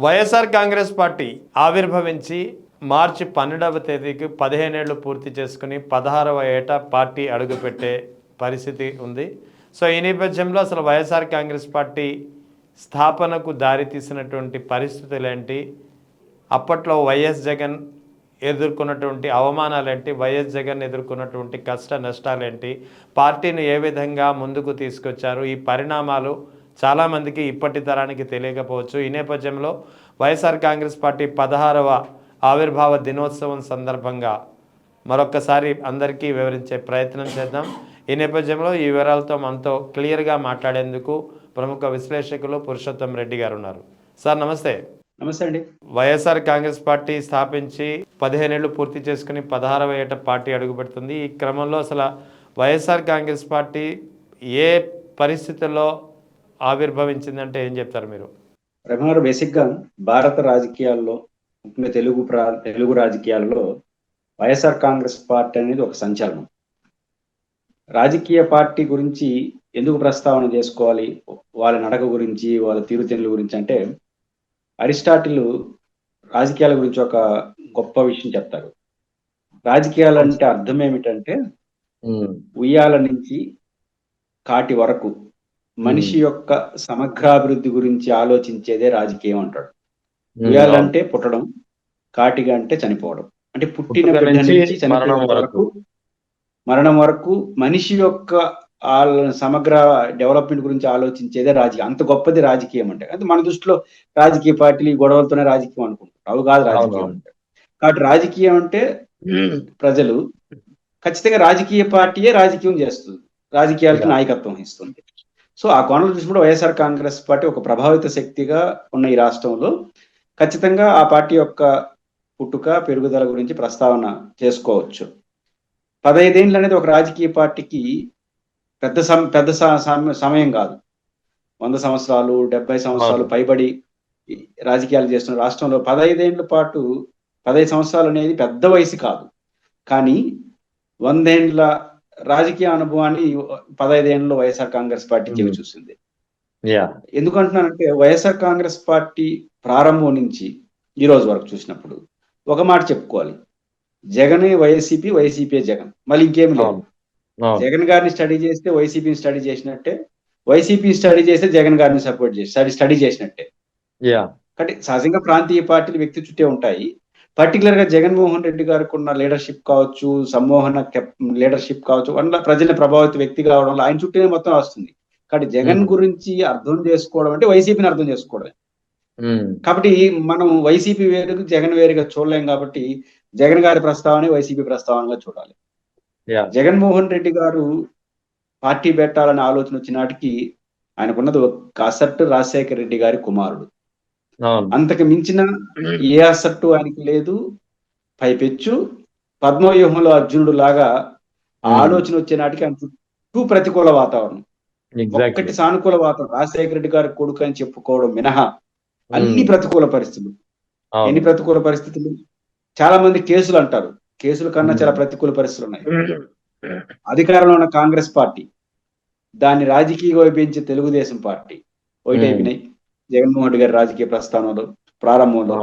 YSR Congress party ఆవిర్భవించి మార్చి 12వ తేదీకి 15 ఏళ్లు పూర్తి చేసుకుని 16వ ఏట పార్టీ అడుగుపెట్టే పరిస్థితి ఉంది. సో ఈ నేపథ్యంలో అసలు వైఎస్ఆర్ కాంగ్రెస్ పార్టీ స్థాపనకు దారి తీసినటువంటి పరిస్థితులు ఏంటి, అప్పట్లో వైఎస్ జగన్ ఎదుర్కొన్నటువంటి అవమానాలేంటి, వైఎస్ జగన్ ఎదుర్కొన్నటువంటి కష్ట నష్టాలేంటి, పార్టీని ఏ విధంగా ముందుకు తీసుకొచ్చారు, ఈ పరిణామాలు చాలామందికి ఇప్పటి తరానికి తెలియకపోవచ్చు. ఈ నేపథ్యంలో వైఎస్ఆర్ కాంగ్రెస్ పార్టీ 16వ ఆవిర్భావ దినోత్సవం సందర్భంగా మరొక్కసారి అందరికీ వివరించే ప్రయత్నం చేద్దాం. ఈ నేపథ్యంలో ఈ వివరాలతో మనతో క్లియర్గా మాట్లాడేందుకు ప్రముఖ విశ్లేషకులు పురుషోత్తం రెడ్డి గారు ఉన్నారు. సార్ నమస్తే. నమస్తే అండి. వైఎస్ఆర్ కాంగ్రెస్ పార్టీ స్థాపించి 15 ఏళ్లు పూర్తి చేసుకుని 16వ ఏట పార్టీ అడుగుపెడుతుంది. ఈ క్రమంలో అసలు వైఎస్ఆర్ కాంగ్రెస్ పార్టీ ఏ పరిస్థితుల్లో ఆవిర్భవించిందంటే ఏం చెప్తారు మీరు? రమణారు, బేసిక్గా భారత రాజకీయాల్లో, ముఖ్యంగా తెలుగు రాజకీయాల్లో వైఎస్ఆర్ కాంగ్రెస్ పార్టీ అనేది ఒక సంచలనం. రాజకీయ పార్టీ గురించి ఎందుకు ప్రస్తావన చేసుకోవాలి, వాళ్ళ నడక గురించి, వాళ్ళ తీరుతెన్నుల గురించి అంటే, అరిస్టాటిల్ రాజకీయాల గురించి ఒక గొప్ప విషయం చెప్తారు. రాజకీయాలంటే అర్థం ఏమిటంటే, ఉయ్యాల నుంచి కాటి వరకు మనిషి యొక్క సమగ్రాభివృద్ధి గురించి ఆలోచించేదే రాజకీయం అంటాడు. ఉయ్యాలంటే పుట్టడం, కాటిగా అంటే చనిపోవడం. అంటే పుట్టిన బిడ్డ నుంచి చనిపోవడం మరణం వరకు మనిషి యొక్క సమగ్ర డెవలప్మెంట్ గురించి ఆలోచించేదే రాజకీయం. అంత గొప్పది రాజకీయం అంటే. అంటే మన దృష్టిలో రాజకీయ పార్టీలు ఈ గొడవలతోనే రాజకీయం అనుకుంటారు. అవి కాదు రాజకీయం అంటే. కాబట్టి రాజకీయం అంటే ప్రజలు ఖచ్చితంగా రాజకీయ పార్టీయే రాజకీయం చేస్తుంది, రాజకీయాలకు నాయకత్వం ఇస్తుంది. సో ఆ కోణంలో చూసినప్పుడు వైఎస్ఆర్ కాంగ్రెస్ పార్టీ ఒక ప్రభావిత శక్తిగా ఉన్న ఈ రాష్ట్రంలో ఖచ్చితంగా ఆ పార్టీ యొక్క పుట్టుక, పెరుగుదల గురించి ప్రస్తావన చేసుకోవచ్చు. 15 ఏళ్ళు అనేది ఒక రాజకీయ పార్టీకి పెద్ద సమయం కాదు. 100 సంవత్సరాలు, 70 సంవత్సరాలు పైబడి రాజకీయాలు చేస్తున్న రాష్ట్రంలో 15 ఏళ్ల పాటు, 15 సంవత్సరాలు అనేది పెద్ద వయసు కాదు. కానీ 100 ఏళ్ల రాజకీయ అనుభవాన్ని 15 ఏళ్ళలో వైఎస్ఆర్ కాంగ్రెస్ పార్టీ చెవి చూసింది. ఎందుకంటున్నానంటే, వైఎస్ఆర్ కాంగ్రెస్ పార్టీ ప్రారంభం నుంచి ఈ రోజు వరకు చూసినప్పుడు ఒక మాట చెప్పుకోవాలి, జగనే వైసీపీ, వైసీపీ జగన్, మళ్ళీ ఇంకేమి లేదు. జగన్ గారిని స్టడీ చేస్తే వైసీపీని స్టడీ చేసినట్టే, వైసీపీ స్టడీ చేస్తే జగన్ గారిని సపోర్ట్ చేసి స్టడీ చేసినట్టే. కాబట్టి సహజంగా ప్రాంతీయ పార్టీలు వ్యక్తి చుట్టే ఉంటాయి. పర్టికులర్ గా జగన్మోహన్ రెడ్డి గారికి ఉన్న లీడర్షిప్ కావచ్చు, సమ్మోహన లీడర్షిప్ కావచ్చు, వల్ల ప్రజల్ని ప్రభావిత వ్యక్తి కావడం ఆయన చుట్టూనే మొత్తం వస్తుంది. కాబట్టి జగన్ గురించి అర్థం చేసుకోవడం అంటే వైసీపీని అర్థం చేసుకోవడమే. కాబట్టి మనం వైసీపీ వేరు, జగన్ వేరుగా చూడలేం. కాబట్టి జగన్ గారి ప్రస్తావన వైసీపీ ప్రస్తావనగా చూడాలి. జగన్మోహన్ రెడ్డి గారు పార్టీ పెట్టాలనే ఆలోచన వచ్చిన నాటికి ఆయనకున్నది ఒక అసట్టు రాజశేఖర రెడ్డి గారి కుమారుడు. అంతకు మించిన ఏ అసట్టు ఆయనకి లేదు. పైపెచ్చు పద్మవ్యూహంలో అర్జునుడు లాగా ఆలోచన వచ్చే నాటికి ఆయన చుట్టూ ప్రతికూల వాతావరణం, ఒక్కటి సానుకూల వాతావరణం. రాజశేఖర రెడ్డి గారి కొడుకు అని చెప్పుకోవడం మినహా అన్ని ప్రతికూల పరిస్థితులు. ఎన్ని ప్రతికూల పరిస్థితులు? చాలా మంది కేసులు అంటారు, కేసుల కన్నా చాలా ప్రతికూల పరిస్థితులు ఉన్నాయి. అధికారంలో ఉన్న కాంగ్రెస్ పార్టీ, దాన్ని రాజకీయంగా వైపించే తెలుగుదేశం పార్టీ ఒకటైపోయినాయి. జగన్మోహన్ రెడ్డి గారి రాజకీయ ప్రస్థానంలో ప్రారంభంలో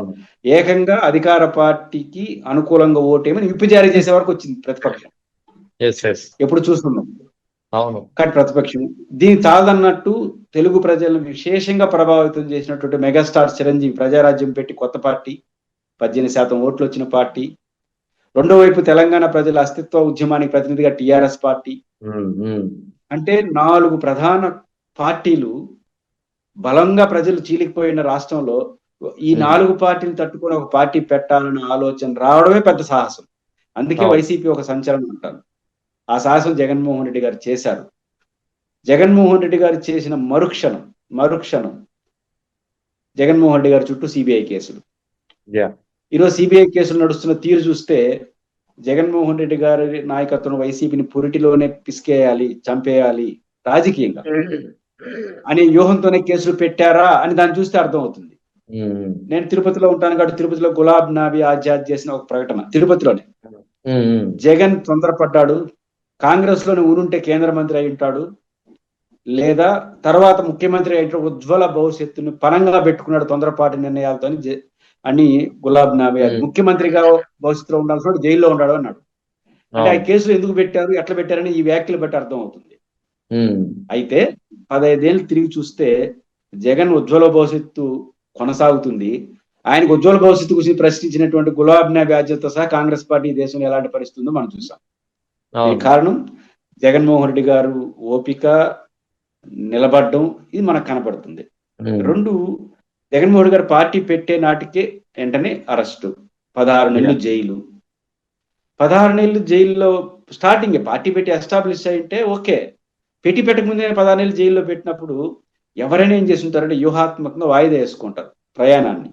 ఏకంగా అధికార పార్టీకి అనుకూలంగా ఓటేమని విప్పు జారీ చేసే వరకు వచ్చింది ప్రతిపక్షం. ఎప్పుడు చూస్తున్నాం. కానీ ప్రతిపక్షం దీని చాలదన్నట్టు తెలుగు ప్రజలను విశేషంగా ప్రభావితం చేసినటువంటి మెగాస్టార్ చిరంజీవి ప్రజారాజ్యం పెట్టి కొత్త పార్టీ, 18% ఓట్లు వచ్చిన పార్టీ. రెండో వైపు తెలంగాణ ప్రజల అస్తిత్వ ఉద్యమానికి ప్రతినిధిగా టిఆర్ఎస్ పార్టీ. అంటే 4 ప్రధాన పార్టీలు బలంగా ప్రజలు చీలికిపోయిన రాష్ట్రంలో ఈ 4 పార్టీలు తట్టుకుని ఒక పార్టీ పెట్టాలన్న ఆలోచన రావడమే పెద్ద సాహసం. అందుకే వైసీపీ ఒక సంచలనం అంటారు. ఆ సాహసం జగన్మోహన్ రెడ్డి గారు చేశారు. జగన్మోహన్ రెడ్డి గారు చేసిన మరుక్షణం జగన్మోహన్ రెడ్డి గారి చుట్టూ సిబిఐ కేసులు. ఈరోజు సిబిఐ కేసులు నడుస్తున్న తీరు చూస్తే జగన్మోహన్ రెడ్డి గారి నాయకత్వం వైసీపీని పురిటిలోనే పిసికేయాలి, చంపేయాలి రాజకీయంగా అనే వ్యూహంతోనే కేసులు పెట్టారా అని దాన్ని చూస్తే అర్థం అవుతుంది. నేను తిరుపతిలో ఉంటాను కాబట్టి తిరుపతిలో గులాబ్ నబీ ఆజాద్ చేసిన ఒక ప్రకటన, తిరుపతిలోనే జగన్ తొందరపడ్డాడు, కాంగ్రెస్ లోనే ఊరుంటే కేంద్ర మంత్రి అయి ఉంటాడు, లేదా తర్వాత ముఖ్యమంత్రి అయిన ఉజ్వల భవిష్యత్తుని పనంగా పెట్టుకున్నాడు తొందరపాటి నిర్ణయాలతో అని గులాబ్ నబీ ముఖ్యమంత్రిగా భవిష్యత్తులో ఉండాల్సిన జైల్లో ఉన్నాడు అన్నాడు. అంటే ఆ కేసులు ఎందుకు పెట్టారు, ఎట్లా పెట్టారని ఈ వ్యాఖ్యలు బట్టి అర్థం అవుతుంది. అయితే 15 ఏళ్ళు తిరిగి చూస్తే జగన్ ఉజ్వల భవిష్యత్తు కొనసాగుతుంది. ఆయనకు ఉజ్వల భవిష్యత్తు గురించి ప్రశ్నించినటువంటి గులాబ్ నబీ వ్యాజ్యతో సహా కాంగ్రెస్ పార్టీ దేశంలో ఎలాంటి పరిస్థితి ఉందో మనం చూసాం. దీనికి కారణం జగన్మోహన్ రెడ్డి గారు ఓపిక, నిలబడడం, ఇది మనకు కనపడుతుంది. 2, జగన్మోహన్ రెడ్డి గారు పార్టీ పెట్టే నాటికే వెంటనే అరెస్టు, 16 నెలలు జైలు. 16 నెలలు జైల్లో స్టార్టింగ్ పార్టీ పెట్టి ఎస్టాబ్లిష్ అయింటే ఓకే, పెట్టక ముందే 16 నెలలు జైల్లో పెట్టినప్పుడు ఎవరైనా ఏం చేసి ఉంటారంటే వ్యూహాత్మకంగా వాయిదా వేసుకుంటారు ప్రయాణాన్ని.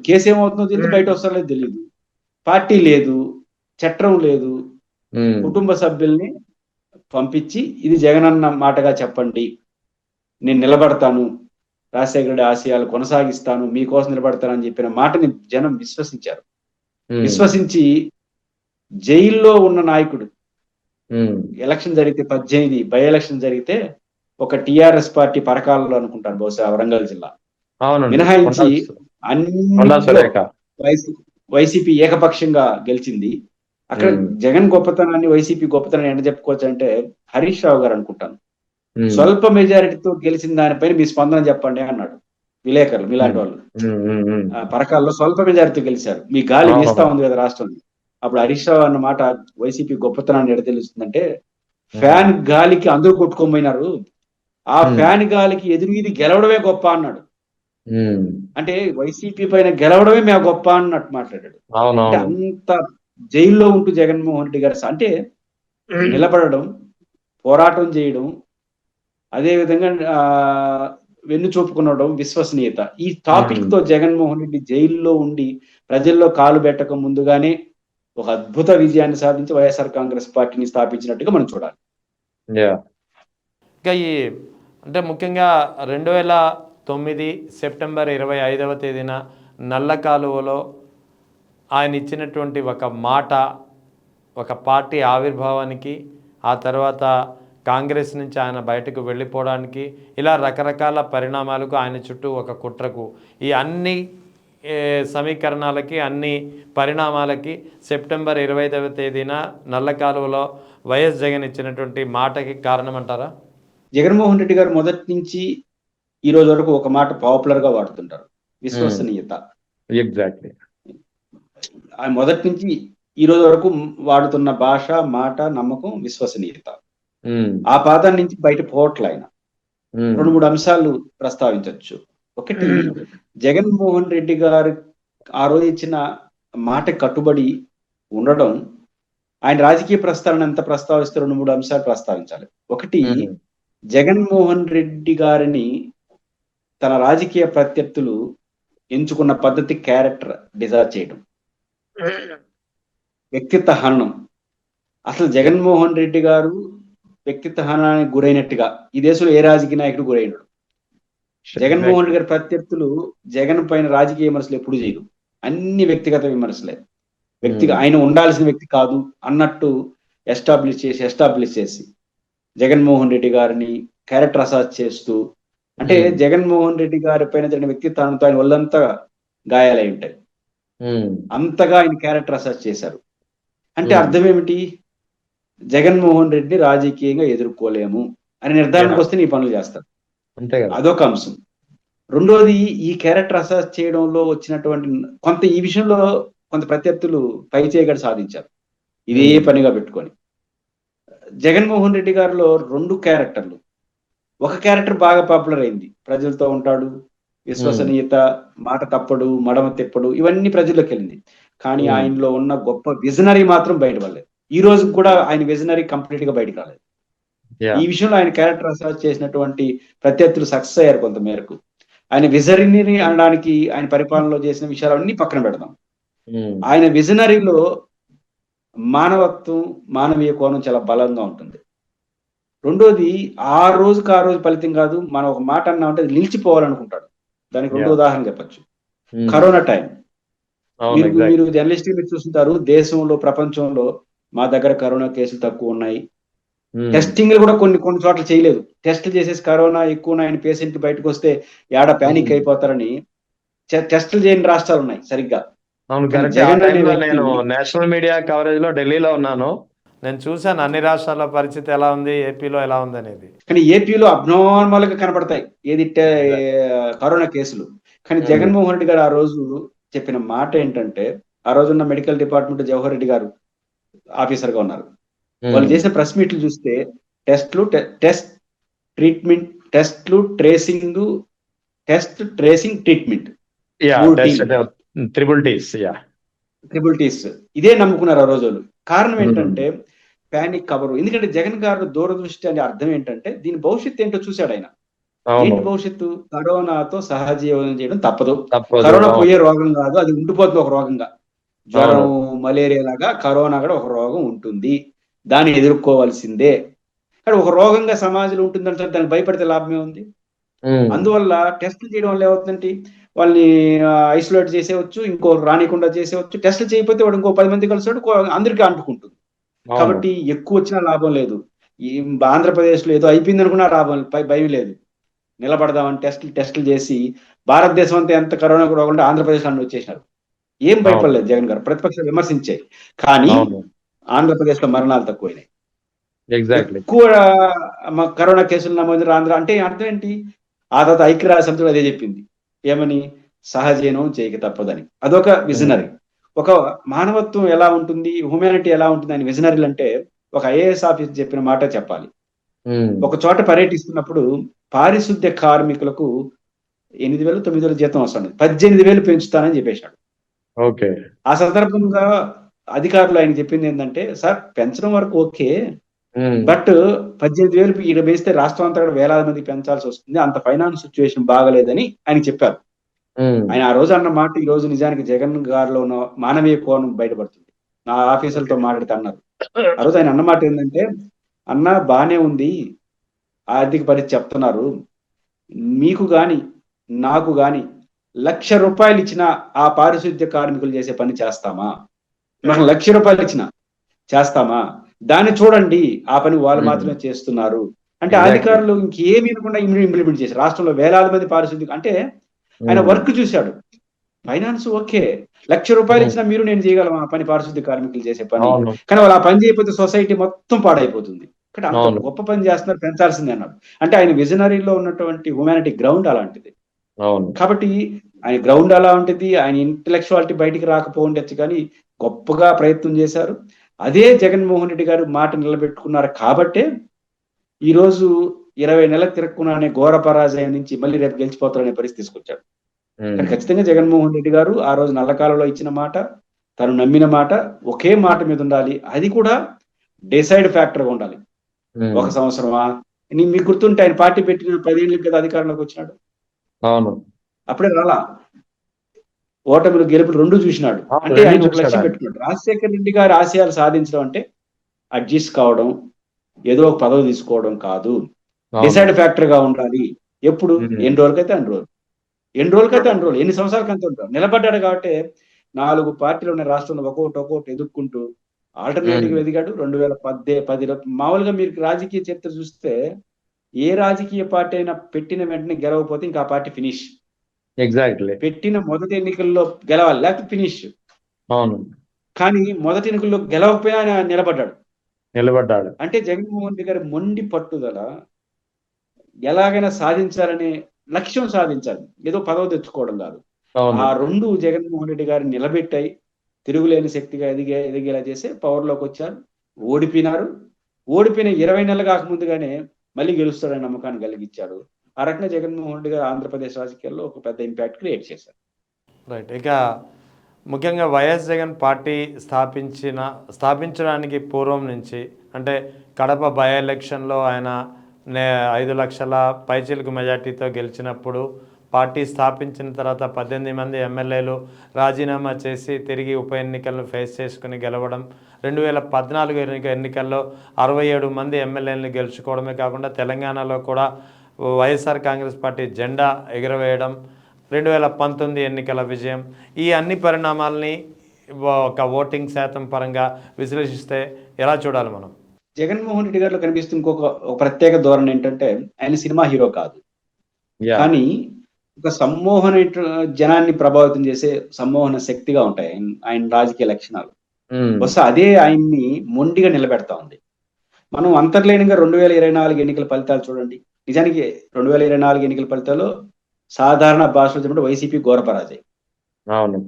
కేసు ఏమవుతుందో తెలియదు, బయట వస్తారో తెలియదు, పార్టీ లేదు, చట్టం లేదు, కుటుంబ సభ్యుల్ని పంపించి ఇది జగనన్న మాటగా చెప్పండి, నేను నిలబడతాను, రాజశేఖర రెడ్డి ఆశయాలు కొనసాగిస్తాను, మీకోసం నిలబడతానని చెప్పిన మాటని జనం విశ్వసించారు. విశ్వసించి జైల్లో ఉన్న నాయకుడు ఎలక్షన్ జరిగితే 18 బై ఎలక్షన్ జరిగితే ఒక టిఆర్ఎస్ పార్టీ పరకాలలో అనుకుంటాను, బహుశా వరంగల్ జిల్లా మినహాయించి అన్ని వైసీపీ ఏకపక్షంగా గెలిచింది. అక్కడ జగన్ గొప్పతనాన్ని, వైసీపీ గొప్పతనాన్ని ఎంత చెప్పుకోవచ్చు అంటే హరీష్ రావు గారు అనుకుంటాను, స్వల్ప మెజారిటీతో గెలిచిన దానిపైన మీ స్పందన చెప్పండి అన్నాడు. విలేకరులు మీలాంటి వాళ్ళు పరకాల్లో స్వల్ప మెజారిటీతో గెలిచారు, మీ గాలి వీస్తా ఉంది కదా రాష్ట్రంలో. అప్పుడు హరీష్ రావు అన్న మాట వైసీపీ గొప్పతనాన్ని ఎడ తెలుస్తుందంటే, ఫ్యాన్ గాలికి అందరూ కొట్టుకోపోయినారు, ఆ ఫ్యాన్ గాలికి ఎదురుగిది గెలవడమే గొప్ప అన్నాడు. అంటే వైసీపీ పైన గెలవడమే మేము గొప్ప అన్నట్టు మాట్లాడాడు. అంటే అంత జైల్లో ఉంటూ జగన్మోహన్ రెడ్డి గారు అంటే నిలబడడం, పోరాటం చేయడం, అదే విధంగా వెన్ను చూపుకునడం, విశ్వసనీయత, ఈ టాపిక్ తో జగన్మోహన్ రెడ్డి జైల్లో ఉండి ప్రజల్లో కాలు పెట్టక ముందుగానే ఒక అద్భుత విజయాన్ని సాధించి వైఎస్ఆర్ కాంగ్రెస్ పార్టీని స్థాపించినట్టుగా మనం చూడాలి. ఇంకా ఈ అంటే ముఖ్యంగా 2009 సెప్టెంబర్ 25వ తేదీన నల్ల కాలువలో ఆయన ఇచ్చినటువంటి ఒక మాట, ఒక పార్టీ ఆవిర్భావానికి, ఆ తర్వాత కాంగ్రెస్ నుంచి ఆయన బయటకు వెళ్ళిపోవడానికి, ఇలా రకరకాల పరిణామాలకు, ఆయన చుట్టూ ఒక కుట్రకు, ఈ అన్ని సమీకరణాలకి, అన్ని పరిణామాలకి సెప్టెంబర్ 25వ తేదీన నల్ల కాలువలో వైఎస్ జగన్ ఇచ్చినటువంటి మాటకి కారణం అంటారా? జగన్మోహన్ రెడ్డి గారు మొదటి నుంచి ఈ రోజు వరకు ఒక మాట పాపులర్ గా వాడుతుంటారు, విశ్వసనీయత. ఎగ్జాక్ట్లీ. ఆయన మొదటి నుంచి ఈ రోజు వరకు వాడుతున్న భాష, మాట, నమ్మకం, విశ్వసనీయత. ఆ పాదాన్ని నుంచి బయట పోవట్లే ఆయన. 2-3 అంశాలు ప్రస్తావించవచ్చు. ఒకటి, జగన్మోహన్ రెడ్డి గారు ఆ రోజు ఇచ్చిన మాట కట్టుబడి ఉండడం, ఆయన రాజకీయ ప్రస్తావన ఎంత ప్రస్తావిస్తే 2-3 అంశాలు ప్రస్తావించాలి. ఒకటి, జగన్మోహన్ రెడ్డి గారిని తన రాజకీయ ప్రత్యర్థులు ఎంచుకున్న పద్ధతి క్యారెక్టర్ డిజైర్ చేయడం, వ్యక్తిత్వ హననం. అసలు జగన్మోహన్ రెడ్డి గారు వ్యక్తిత్వ హననానికి గురైనట్టుగా ఈ దేశంలో ఏ రాజకీయ నాయకుడు గురైనడు. జగన్మోహన్ రెడ్డి గారి ప్రత్యర్థులు జగన్ పైన రాజకీయ విమర్శలు ఎప్పుడు చేయరు, అన్ని వ్యక్తిగత విమర్శలే. ఆయన ఉండాల్సిన వ్యక్తి కాదు అన్నట్టు ఎస్టాబ్లిష్ చేసి జగన్మోహన్ రెడ్డి గారిని క్యారెక్టర్ అసాచ్ చేస్తూ, అంటే జగన్మోహన్ రెడ్డి గారి పైన జరిగిన వ్యక్తిత్వానికి ఆయన ఒళ్ళంతా గాయాలై ఉంటాయి, అంతగా ఆయన క్యారెక్టర్ అసాచ్ చేశారు. అంటే అర్థం ఏమిటి, జగన్మోహన్ రెడ్డిని రాజకీయంగా ఎదుర్కోలేము అని నిర్ధారణకు వస్తే నీ పనులు చేస్తారు, అదొక అంశం. రెండోది, ఈ క్యారెక్టర్ అసాచ్ చేయడంలో వచ్చినటువంటి ఈ విషయంలో కొంత ప్రత్యర్థులు పై చేయగడ సాధించారు, ఇదే పనిగా పెట్టుకొని. జగన్మోహన్ రెడ్డి గారిలో 2 క్యారెక్టర్లు. ఒక క్యారెక్టర్ బాగా పాపులర్ అయింది, ప్రజలతో ఉంటాడు, విశ్వసనీయత, మాట తప్పడు, మడమ తిప్పడు, ఇవన్నీ ప్రజల్లోకి వెళ్ళింది. కానీ ఆయనలో ఉన్న గొప్ప విజనరీ మాత్రం బయటపడలేదు. ఈ రోజు కూడా ఆయన విజనరీ కంప్లీట్ గా బయటకు రాలేదు. ఈ విషయంలో ఆయన క్యారెక్టర్ అసాచ్ చేసినటువంటి ప్రత్యర్థులు సక్సెస్ అయ్యారు కొంత మేరకు. ఆయన విజనరీని అనడానికి ఆయన పరిపాలనలో చేసిన విషయాలన్నీ పక్కన పెడదాం. ఆయన విజనరీలో మానవత్వం, మానవీయ కోణం చాలా బలంగా ఉంటుంది. రెండోది, ఆ రోజు ఫలితం కాదు, మనం ఒక మాట అన్నామంటే అది నిలిచిపోవాలనుకుంటాడు. దానికి 2 ఉదాహరణ చెప్పచ్చు. కరోనా టైం, మీరు జర్నలిస్ట్ మీరు చూస్తుంటారు, దేశంలో, ప్రపంచంలో మా దగ్గర కరోనా కేసులు తక్కువ ఉన్నాయి, టెస్టింగ్ కూడా కొన్ని చోట్ల చేయలేదు. టెస్టులు చేసేసి కరోనా ఎక్కువ ఆయన పేషెంట్ బయటకు వస్తే ఏడ ప్యానిక్ అయిపోతారని టెస్టులు చేయని రాష్ట్రాలు ఉన్నాయి సరిగ్గా. అవును, కానీ కరెక్ట్. ఆ జగన్ అనే టైంలో వ్యక్తి నేను నేషనల్ మీడియా కవరేజ్ లో ఢిల్లీలో ఉన్నాను. నేను చూశాను అన్ని రాష్ట్రాల పరిస్థితి ఎలా ఉంది, ఏపీలో ఎలా ఉంది అనేది. కానీ ఏపీలో అబ్నార్మల్ గా కనపడతాయి ఏది కరోనా కేసులు. కానీ జగన్మోహన్ రెడ్డి గారు ఆ రోజు చెప్పిన మాట ఏంటంటే, ఆ రోజున్న మెడికల్ డిపార్ట్మెంట్ జవహర్ రెడ్డి గారు ఆఫీసర్ గా ఉన్నారు. వాళ్ళు చేసిన ప్రెస్ మీట్లు చూస్తే ట్రీట్మెంట్, టెస్ట్లు, ట్రేసింగ్, ట్రీట్మెంట్, ట్రిపుల్ టీస్ ఇదే నమ్ముకున్నారు ఆ రోజు. కారణం ఏంటంటే ప్యానిక్ కవరు. ఎందుకంటే జగన్ గారు దూరదృష్టి అనే అర్థం ఏంటంటే దీని భవిష్యత్తు ఏంటో చూశాడు ఆయన. ఏంటి భవిష్యత్తు? కరోనాతో సహజీవనం చేయడం తప్పదు. కరోనా పోయే రోగం కాదు, అది ఉండిపోతుంది ఒక రోగంగా. జ్వరం, మలేరియా లాగా కరోనా కూడా ఒక రోగం ఉంటుంది, దాన్ని ఎదుర్కోవాల్సిందే. కానీ ఒక రోగంగా సమాజంలో ఉంటుందంటే దానికి భయపడితే లాభమే ఉంది. అందువల్ల టెస్టులు చేయడం వల్ల ఏమవుతుందంటే వాళ్ళని ఐసోలేట్ చేసేవచ్చు, ఇంకో రానికుండా చేసేవచ్చు. టెస్టులు చేయకపోతే వాడు ఇంకో 10 మంది కలిసాడు, అందరికీ అంటుకుంటుంది. కాబట్టి ఎక్కువ వచ్చినా లాభం లేదు. ఈ ఆంధ్రప్రదేశ్ లో ఏదో అయిపోయింది అనుకున్నా లాభం, భయం లేదు. నిలబడదామని టెస్టులు చేసి భారతదేశం అంతా ఎంత కరోనా రోగం ఆంధ్రప్రదేశ్ లో వచ్చేసినారు. ఏం భయపడలేదు జగన్ గారు. ప్రతిపక్షాలు విమర్శించాయి, కానీ ఆంధ్రప్రదేశ్ లో మరణాలు తక్కువైనాయి. ఎక్కువ కరోనా కేసులు నమోదు ఆంధ్ర. అంటే అర్థం ఏంటి? ఆ తర్వాత ఐక్యరాజ్య సమితి అదే చెప్పింది, ఏమని? సహజీవనం చేయక తప్పదని. అదొక విజనరీ. ఒక మానవత్వం ఎలా ఉంటుంది, హ్యూమానిటీ ఎలా ఉంటుంది అని విజనరీలు అంటే ఒక ఐఏఎస్ ఆఫీసర్ చెప్పిన మాట చెప్పాలి. ఒక చోట పర్యటిస్తున్నప్పుడు పారిశుద్ధ్య కార్మికులకు 8,000 9,000 జీతం వస్తుంది, 18,000 పెంచుతానని చెప్పేశాడు. ఆ సందర్భంగా అధికారులు ఆయన చెప్పింది ఏంటంటే, సార్ పెంచడం వరకు ఓకే, బట్ 18,000 ఈడ వేస్తే రాష్ట్రం అంతా కూడా వేలాది మంది పెంచాల్సి వస్తుంది, అంత ఫైనాన్స్ సిచ్యువేషన్ బాగలేదని ఆయన చెప్పారు. ఆయన ఆ రోజు అన్న మాట ఈ రోజు నిజానికి జగన్ గారిలో ఉన్న మానవీయ కోణం బయటపడుతుంది. నా ఆఫీసర్లతో మాట్లాడితే అన్నారు, ఆ రోజు ఆయన అన్నమాట ఏంటంటే, అన్న బానే ఉంది ఆర్థిక పరిస్థితి చెప్తున్నారు, మీకు గాని నాకు గాని ₹1,00,000 ఇచ్చినా ఆ పారిశుద్ధ్య కార్మికులు చేసే పని చేస్తామా? నాకు ₹1,00,000 ఇచ్చినా చేస్తామా? దాన్ని చూడండి, ఆ పని వాళ్ళు మాత్రమే చేస్తున్నారు అంటే అధికారులు ఇంకేమీ వినకుండా ఇంప్లిమెంట్ చేశారు. రాష్ట్రంలో వేలాది మంది పారిశుద్ధ్య, అంటే ఆయన వర్క్ చూశాడు. ఫైనాన్స్ ఓకే, ₹1,00,000 ఇచ్చినా మీరు నేను చేయగలం ఆ పని, పారిశుద్ధ్య కార్మికులు చేసే పని. కానీ వాళ్ళు ఆ పని చేయకపోతే సొసైటీ మొత్తం పాడైపోతుంది. అంటే అంత గొప్ప పని చేస్తున్నారు, పెంచాల్సిందే అన్నాడు. అంటే ఆయన విజనరీలో ఉన్నటువంటి హ్యూమానిటీ గ్రౌండ్ అలాంటిది. కాబట్టి ఆయన గ్రౌండ్ అలా ఉంటుంది, ఆయన ఇంటలెక్చువాలిటీ బయటికి రాకపోవచ్చు, కానీ గొప్పగా ప్రయత్నం చేశారు. అదే జగన్మోహన్ రెడ్డి గారు మాట నిలబెట్టుకున్నారు కాబట్టే ఈరోజు 20 నెలలకు తిరగకుండానే ఘోర పరాజయం నుంచి మళ్ళీ రేపు గెలిచిపోతారనే పరిస్థితి తీసుకొచ్చాడు. కానీ ఖచ్చితంగా జగన్మోహన్ రెడ్డి గారు ఆ రోజు నల్లకాలలో ఇచ్చిన మాట, తను నమ్మిన మాట ఒకే మాట మీద ఉండాలి. అది కూడా డిసైడ్ ఫ్యాక్టర్ గా ఉండాలి. 1 సంవత్సరమా? మీకు గుర్తుంటే ఆయన పార్టీ పెట్టిన 10 ఏళ్ళకి కదా అధికారంలోకి వచ్చినాడు. అప్పుడే రాలా, ఓటమిలు గెలుపులు 2 చూసినాడు. అంటే ఆయన ఒక లక్ష్యం పెట్టుకున్నాడు. రాజశేఖర రెడ్డి గారి ఆశయాలు సాధించడం అంటే అడ్జస్ట్ కావడం, ఏదో ఒక పదవి తీసుకోవడం కాదు, డిసైడ్ ఫ్యాక్టర్ గా ఉండాలి. ఎప్పుడు? ఎన్ని రోజులకైతే అన్ని రోజులు, ఎన్ని సంవత్సరాలకంటే ఉంటాడు. నిలబడ్డాడు కాబట్టి 4 పార్టీలు ఉన్న రాష్ట్రంలో ఒక్కొక్కటి ఎదుర్కొంటూ ఆల్టర్నేటివ్ ఎదిగాడు. 2010 మామూలుగా మీరు రాజకీయ చరిత్ర చూస్తే ఏ రాజకీయ పార్టీ అయినా పెట్టిన వెంటనే గెలవకపోతే ఇంకా ఆ పార్టీ ఫినిష్. పెట్టిన మొదటి ఎన్నికల్లో గెలవాలి, లేకపోతే ఫినిష్. కానీ మొదటి ఎన్నికల్లో గెలవకపోయినా ఆయన నిలబడ్డాడు. అంటే జగన్మోహన్ రెడ్డి గారి మొండి పట్టుదల, ఎలాగైనా సాధించాలనే లక్ష్యం సాధించాలి, ఏదో పదవి తెచ్చుకోవడం కాదు. ఆ 2 జగన్మోహన్ రెడ్డి గారిని నిలబెట్టాయి. తిరుగులేని శక్తిగా ఎదిగేలా చేసి పవర్ లోకి వచ్చారు. ఓడిపోయిన 20 నెలలు కాకముందుగానే మళ్ళీ గెలుస్తాడనే నమ్మకాన్ని కలిగించాడు. ఆ రకంగా జగన్మోహన్ రెడ్డి గారు ఆంధ్రప్రదేశ్ రాజకీయాల్లో ఒక పెద్ద ఇంపాక్ట్ క్రియేట్ చేశారు. రైట్. ఇక ముఖ్యంగా వైఎస్ జగన్ పార్టీ స్థాపించడానికి పూర్వం నుంచి, అంటే కడప బై ఎలక్షన్లో ఆయన 5 లక్షల పైచిలకు మెజార్టీతో గెలిచినప్పుడు, పార్టీ స్థాపించిన తర్వాత 18 మంది ఎమ్మెల్యేలు రాజీనామా చేసి తిరిగి ఉప ఎన్నికలను ఫేస్ చేసుకుని గెలవడం, 2014 ఎన్నికల్లో 67 మంది ఎమ్మెల్యేలను గెలుచుకోవడమే కాకుండా తెలంగాణలో కూడా వైఎస్ఆర్ కాంగ్రెస్ పార్టీ జెండా ఎగురవేయడం, 2019 ఎన్నికల విజయం, ఈ అన్ని పరిణామాలని ఒక ఓటింగ్ శాతం పరంగా విశ్లేషిస్తే ఎలా చూడాలి మనం? జగన్మోహన్ రెడ్డి గారిలో కనిపిస్తున్న ఒక ప్రత్యేక ధోరణి ఏంటంటే ఆయన సినిమా హీరో కాదు, యా. కానీ ఒక సమ్మోహన జనాన్ని ప్రభావితం చేసే సమ్మోహన శక్తిగా ఉంటాయి ఆయన రాజకీయ లక్షణాలు. బహుశా అదే ఆయన్ని మొండిగా నిలబెడతా ఉంది. మనం అంతర్లీనంగా 2024 ఎన్నికల ఫలితాలు చూడండి. నిజానికి 2024 ఎన్నికల ఫలితాల్లో సాధారణ భాషలో చెప్పంటే వైసీపీ ఘోర పరాజయం. అవును.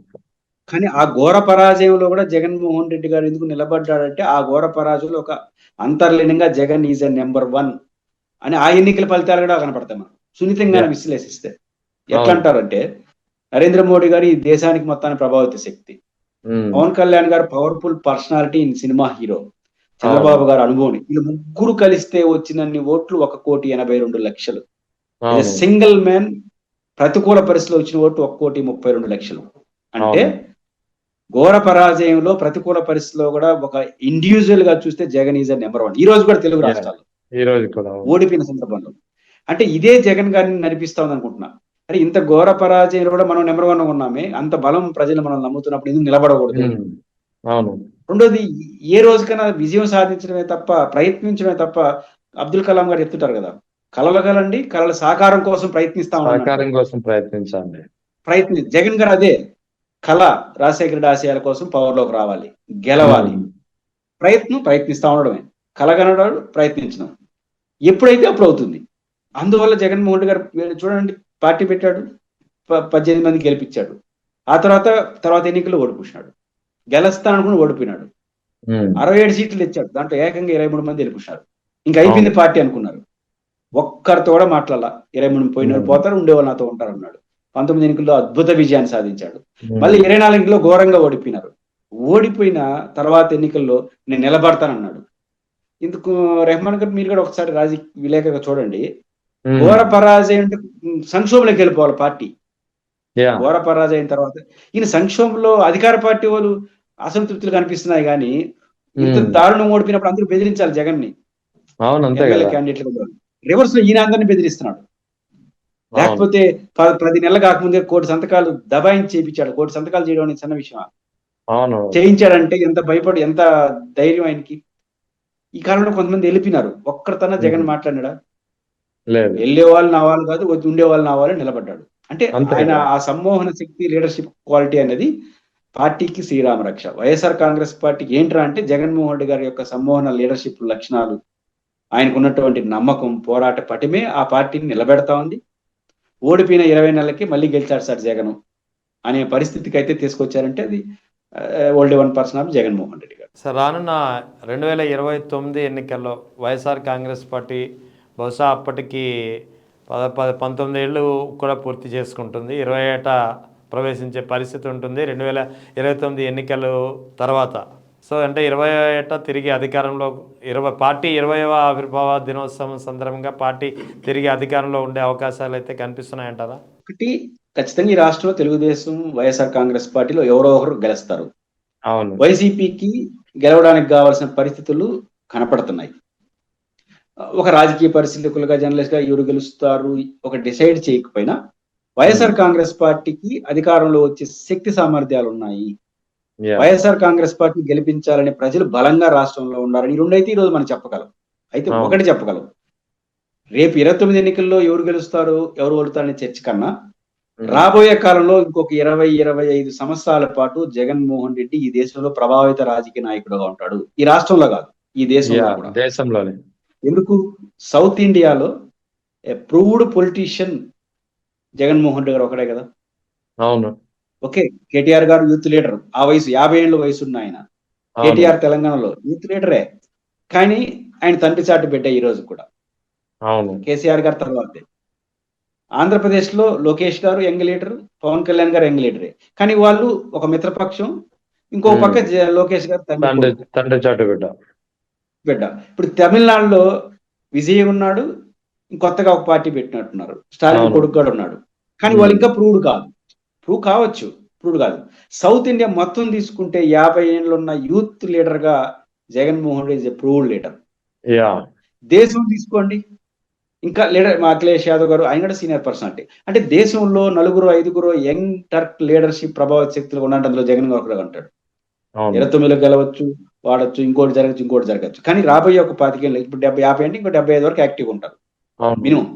కానీ ఆ ఘోర పరాజయంలో కూడా జగన్మోహన్ రెడ్డి గారు ఎందుకు నిలబడ్డాడంటే ఆ ఘోర పరాజయంలో ఒక అంతర్లీనంగా జగన్ ఈజ్ నెంబర్ 1 అని ఆ ఎన్నికల ఫలితాలు కూడా కనపడతాయి మనం సున్నితంగా Yeah. విశ్లేషిస్తే. ఎట్లా అంటారంటే నరేంద్ర మోడీ గారు ఈ దేశానికి మొత్తాన్ని ప్రభావిత శక్తి, పవన్ కళ్యాణ్ గారు powerful personality in cinema hero, Chandrababu గారు అనుభవం, వీళ్ళు ముగ్గురు కలిస్తే వచ్చినన్ని ఓట్లు 1,82,00,000. సింగిల్ మ్యాన్ ప్రతికూల పరిస్థితిలో వచ్చిన ఓట్లు 1,32,00,000. అంటే ఘోర పరాజయంలో ప్రతికూల పరిస్థితిలో కూడా ఒక ఇండివిజువల్ గా చూస్తే జగన్ ఈజ్ నెంబర్ 1 ఈ రోజు కూడా తెలుగు రాష్ట్రాల్లో ఈ రోజు కూడా ఓడిపోయిన సందర్భంలో. అంటే ఇదే జగన్ గారిని నడిపిస్తా ఉంది అనుకుంటున్నా. అరే ఇంత ఘోర పరాజయంలో కూడా మనం నెంబర్ 1 ఉన్నామే, అంత బలం ప్రజలు మనం నమ్ముతున్నప్పుడు ఎందుకు నిలబడకూడదు? అవును. రెండోది, ఏ రోజుకైనా విజయం సాధించడమే తప్ప ప్రయత్నించడమే తప్ప అబ్దుల్ కలాం గారు చెప్తుంటారు కదా, కలలు కలండి, కలల సాకారం కోసం ప్రయత్నిస్తా సాకారం కోసం ప్రయత్నించండి. జగన్ గారు అదే కళ, రాజశేఖర రెడ్డి ఆశయాల కోసం పవర్ లోకి రావాలి, గెలవాలి, ప్రయత్నిస్తా ఉండడమే. కళ కనడాడు, ప్రయత్నించడం ఎప్పుడైతే అప్పుడు అవుతుంది. అందువల్ల జగన్మోహన్ రెడ్డి గారు చూడండి, పార్టీ పెట్టాడు, 18 మంది గెలిపించాడు, ఆ తర్వాత ఎన్నికల్లో ఓడిపోయినాడు, గెలుస్తాననుకుని ఓడిపోయినాడు, 67 సీట్లు తెచ్చాడు, దాంట్లో ఏకంగా 23 మంది గెలిపించారు. ఇంకా అయిపోయింది పార్టీ అనుకున్నారు, ఒక్కరితో కూడా మాట్లాడాల, 23 పోయినారు పోతారు, ఉండేవాళ్ళు నాతో ఉంటారు అన్నాడు. 19 ఎన్నికల్లో అద్భుత విజయాన్ని సాధించాడు. మళ్ళీ 24 ఎన్నికల్లో ఘోరంగా ఓడిపోయినారు. ఓడిపోయిన తర్వాత ఎన్నికల్లో నేను నిలబడతానన్నాడు. ఇందుకు రెహమాన్ గారు మీరు కూడా ఒకసారి విలేకరుగా చూడండి, ఘోర పరాజయం అంటే సంక్షోభంలోకి వెళ్ళిపోవాలి పార్టీ. ఘోర పరాజయం తర్వాత ఈయన సంక్షోభంలో అధికార పార్టీ వాళ్ళు అసంతృప్తులు కనిపిస్తున్నాయి, కానీ ఇంత దారుణం ఓడిపోయినప్పుడు అందరూ బెదిరించాలి జగన్ ని. క్యాండిడేట్లు రివర్స్ లో ఈయన అందరినీ బెదిరిస్తున్నాడు. లేకపోతే 10 నెలలు కాకముందే 1 కోటి సంతకాలు దబాయించి చేయించాడు. 1 కోటి సంతకాలు చేయడం అనేది చిన్న విషయం. చేయించాడంటే ఎంత భయపడి, ఎంత ధైర్యం ఆయనకి. ఈ కాలంలో కొంతమంది వెళ్ళిపోయినారు, ఒక్కరితోనే జగన్ మాట్లాడినాడా? వెళ్ళే వాళ్ళు నా వాళ్ళు కాదు, ఉండే వాళ్ళు నా వాళ్ళు నిలబడ్డాడు. అంటే ఆయన ఆ సమ్మోహన శక్తి, లీడర్షిప్ క్వాలిటీ అనేది పార్టీకి శ్రీరామ రక్ష. వైఎస్ఆర్ కాంగ్రెస్ పార్టీకి ఏంట్రా అంటే జగన్మోహన్ రెడ్డి గారి యొక్క సమ్మోహన లీడర్షిప్ లక్షణాలు, ఆయనకు ఉన్నటువంటి నమ్మకం, పోరాట పటిమే ఆ పార్టీని నిలబెడతా ఉంది. ఓడిపోయిన 20 నెలలకి మళ్ళీ గెలిచాడు సార్ జగన్ అనే పరిస్థితికి అయితే తీసుకొచ్చారంటే అది old one person of Jaganmohan Reddy గారు. సార్, రానున్న 2029 ఎన్నికల్లో వైఎస్ఆర్ కాంగ్రెస్ పార్టీ బహుశా అప్పటికి 19 ఏళ్ళు కూడా పూర్తి చేసుకుంటుంది, 20 ఏటా ప్రవేశించే పరిస్థితి ఉంటుంది 2029 ఎన్నికల తర్వాత. సో అంటే 20 ఏటా తిరిగి అధికారంలో పార్టీ 20వ ఆవిర్భావ దినోత్సవం సందర్భంగా పార్టీ తిరిగి అధికారంలో ఉండే అవకాశాలు అయితే కనిపిస్తున్నాయంటారా? ఒకటి, ఖచ్చితంగా ఈ రాష్ట్రంలో తెలుగుదేశం, వైఎస్ఆర్ కాంగ్రెస్ పార్టీలో ఎవరో ఒకరు గెలుస్తారు. అవును. వైసీపీకి గెలవడానికి కావాల్సిన పరిస్థితులు కనపడుతున్నాయి. ఒక రాజకీయ పరిశీలకులుగా, జర్నలిస్ట్ గా ఎవరు గెలుస్తారు ఒక డిసైడ్ చేయకపోయినా వైఎస్ఆర్ కాంగ్రెస్ పార్టీకి అధికారంలో వచ్చే శక్తి సామర్థ్యాలు ఉన్నాయి. వైఎస్ఆర్ కాంగ్రెస్ పార్టీ గెలిపించాలని ప్రజలు బలంగా రాష్ట్రంలో ఉన్నారని 2 అయితే ఈ రోజు మనం చెప్పగలం. అయితే ఒకటి చెప్పగలం, రేపు 29 ఎన్నికల్లో ఎవరు గెలుస్తారు, ఎవరు ఓడుతారనే చర్చ కన్నా రాబోయే కాలంలో ఇంకొక 20-25 సంవత్సరాల పాటు జగన్మోహన్ రెడ్డి ఈ దేశంలో ప్రభావిత రాజకీయ నాయకుడుగా ఉంటాడు. ఈ రాష్ట్రంలో కాదు, ఈ దేశంలోనే. ఎందుకు? సౌత్ ఇండియాలో ప్రూవ్డ్ పొలిటీషియన్ జగన్మోహన్ రెడ్డి గారు ఒకడే కదా. అవును. ఓకే, కేటీఆర్ గారు యూత్ లీడర్, ఆ వయసు 50 ఏళ్ళ వయసు ఉన్న ఆయన. కేటీఆర్ తెలంగాణలో యూత్ లీడరే, కానీ ఆయన తండ్రి చాటు బిడ్డ ఈ రోజు కూడా. కేసీఆర్ గారు తర్వాతే. ఆంధ్రప్రదేశ్ లో లోకేష్ గారు యంగ్ లీడర్, పవన్ కళ్యాణ్ గారు యంగ్ లీడరే, కానీ వాళ్ళు ఒక మిత్రపక్షం. ఇంకో పక్క లోకేష్ గారు తండ్రి చాటు బిడ్డ. ఇప్పుడు తమిళనాడులో విజయ్ ఉన్నాడు, కొత్తగా ఒక పార్టీ పెట్టినట్టున్నారు, స్టాలిన్ కొడుకు కూడా ఉన్నాడు, కానీ వాళ్ళు ఇంకా ప్రూవ్డ్ కాదు. ప్రూవ్ కావచ్చు, ప్రూవ్డ్ కాదు. సౌత్ ఇండియా మొత్తం తీసుకుంటే 50 ఏళ్ళు ఉన్న యూత్ లీడర్ గా Jaganmohan Reddy is a proved leader. దేశం తీసుకోండి, ఇంకా లీడర్ అఖిలేష్ యాదవ్ గారు, ఆయన కూడా సీనియర్ పర్సనాలిటీ. అంటే దేశంలో 4-5 యంగ్ టర్క్ లీడర్షిప్ ప్రభావిత శక్తులు ఉన్నట్టు అందులో జగన్ గారు కూడా అంటాడు. 29లో గెలవచ్చు, వాడచ్చు, ఇంకోటి జరగచ్చు. కానీ రాబోయే ఒక 25 ఏళ్ళు, ఇప్పుడు 50 అంటే ఇంకో 75 వరకు యాక్టివ్ ఉంటారు మినిమం.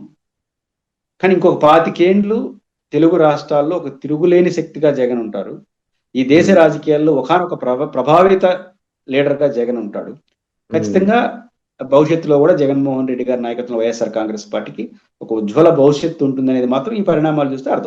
కానీ ఇంకొక 25 ఏళ్ళు తెలుగు రాష్ట్రాల్లో ఒక తిరుగులేని శక్తిగా జగన్ ఉంటారు. ఈ దేశ రాజకీయాల్లో ఒకానొక ప్రభావిత లీడర్ గా జగన్ ఉంటాడు. ఖచ్చితంగా భవిష్యత్తులో కూడా జగన్మోహన్ రెడ్డి గారి నాయకత్వంలో వైఎస్ఆర్ కాంగ్రెస్ పార్టీకి ఒక ఉజ్వల భవిష్యత్తు ఉంటుందనేది మాత్రం ఈ పరిణామాలు చూస్తే అర్థం.